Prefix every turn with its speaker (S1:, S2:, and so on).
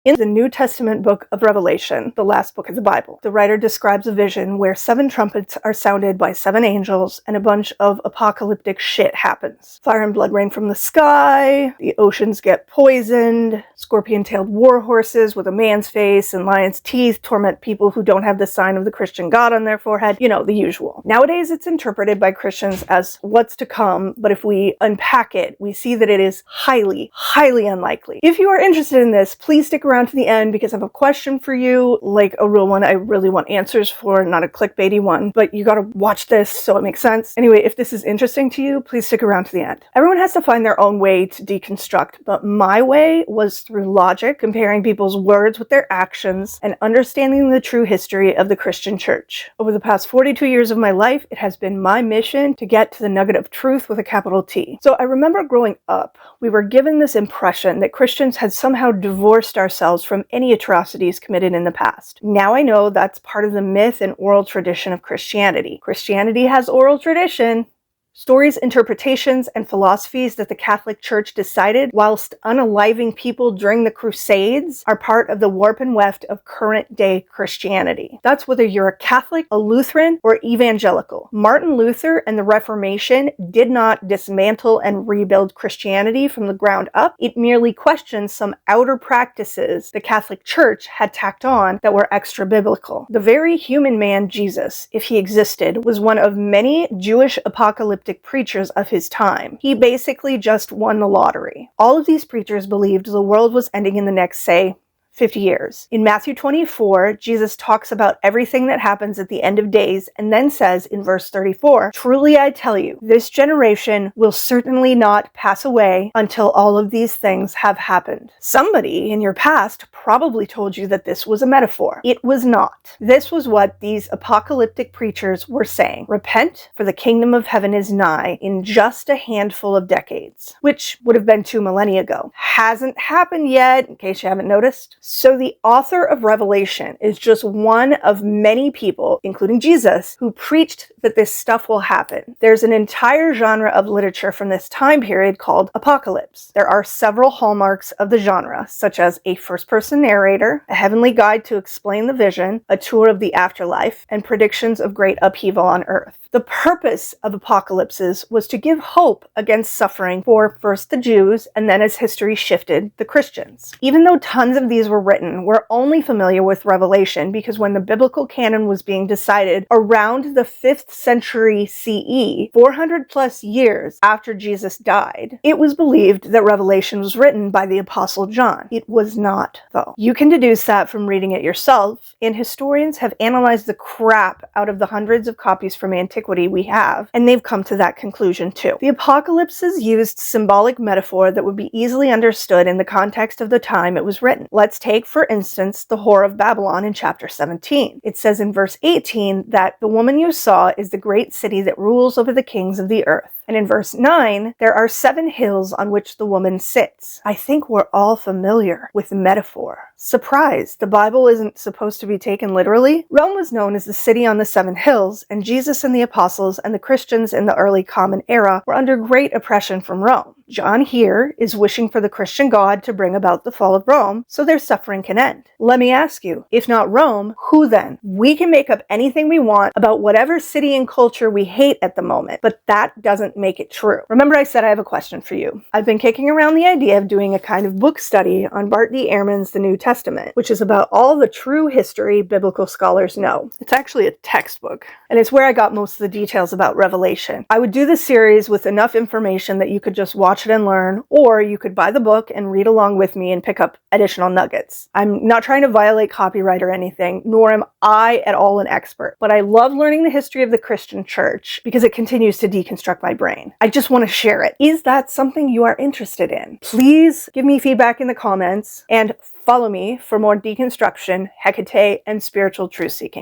S1: In the New Testament book of Revelation, the last book of the Bible, the writer describes a vision where 7 trumpets are sounded by 7 angels and a bunch of apocalyptic shit happens. Fire and blood rain from the sky, the oceans get poisoned, scorpion-tailed war horses with a man's face and lion's teeth torment people who don't have the sign of the Christian God on their forehead. You know, the usual. Nowadays it's interpreted by Christians as what's to come, but if we unpack it, we see that it is highly, highly unlikely. If you are interested in this, please stick around to the end because I have a question for you, like a real one I really want answers for, not a clickbaity one, but you gotta watch this so it makes sense. Anyway, if this is interesting to you, please stick around to the end. Everyone has to find their own way to deconstruct, but my way was through logic, comparing people's words with their actions, and understanding the true history of the Christian church. Over the past 42 years of my life, it has been my mission to get to the nugget of truth with a capital T. So I remember growing up, we were given this impression that Christians had somehow divorced ourselves from any atrocities committed in the past. Now I know that's part of the myth and oral tradition of Christianity. Christianity has oral tradition. Stories, interpretations, and philosophies that the Catholic Church decided whilst unaliving people during the Crusades are part of the warp and weft of current-day Christianity. That's whether you're a Catholic, a Lutheran, or evangelical. Martin Luther and the Reformation did not dismantle and rebuild Christianity from the ground up. It merely questioned some outer practices the Catholic Church had tacked on that were extra-biblical. The very human man Jesus, if he existed, was one of many Jewish apocalyptic preachers of his time. He basically just won the lottery. All of these preachers believed the world was ending in the next, say, 50 years. In Matthew 24, Jesus talks about everything that happens at the end of days and then says in verse 34, "Truly I tell you, this generation will certainly not pass away until all of these things have happened." Somebody in your past probably told you that this was a metaphor. It was not. This was what these apocalyptic preachers were saying. Repent, for the kingdom of heaven is nigh in just a handful of decades, which would have been 2 millennia ago. Hasn't happened yet, in case you haven't noticed. So the author of Revelation is just one of many people, including Jesus, who preached that this stuff will happen. There's an entire genre of literature from this time period called apocalypse. There are several hallmarks of the genre, such as a first-person narrator, a heavenly guide to explain the vision, a tour of the afterlife, and predictions of great upheaval on earth. The purpose of apocalypses was to give hope against suffering for first the Jews, and then as history shifted, the Christians. Even though tons of these were written, we're only familiar with Revelation because when the biblical canon was being decided around the 5th century CE, 400 plus years after Jesus died, it was believed that Revelation was written by the Apostle John. It was not, though. You can deduce that from reading it yourself, and historians have analyzed the crap out of the hundreds of copies from antiquity we have, and they've come to that conclusion too. The apocalypses used symbolic metaphor that would be easily understood in the context of the time it was written. Let's take, for instance, the whore of Babylon in chapter 17. It says in verse 18 that the woman you saw is the great city that rules over the kings of the earth. And in verse 9, there are 7 hills on which the woman sits. I think we're all familiar with the metaphor. Surprise, the Bible isn't supposed to be taken literally. Rome was known as the city on the 7 hills, and Jesus and the apostles and the Christians in the early Common Era were under great oppression from Rome. John here is wishing for the Christian God to bring about the fall of Rome so their suffering can end. Let me ask you, if not Rome, who then? We can make up anything we want about whatever city and culture we hate at the moment, but that doesn't make it true. Remember I said I have a question for you. I've been kicking around the idea of doing a kind of book study on Bart D. Ehrman's The New Testament, which is about all the true history biblical scholars know. It's actually a textbook, and it's where I got most of the details about Revelation. I would do this series with enough information that you could just watch it and learn, or you could buy the book and read along with me and pick up additional nuggets. I'm not trying to violate copyright or anything, nor am I at all an expert, but I love learning the history of the Christian church because it continues to deconstruct my brain. I just want to share it. Is that something you are interested in? Please give me feedback in the comments and follow me for more deconstruction, Hecate, and spiritual truth seeking.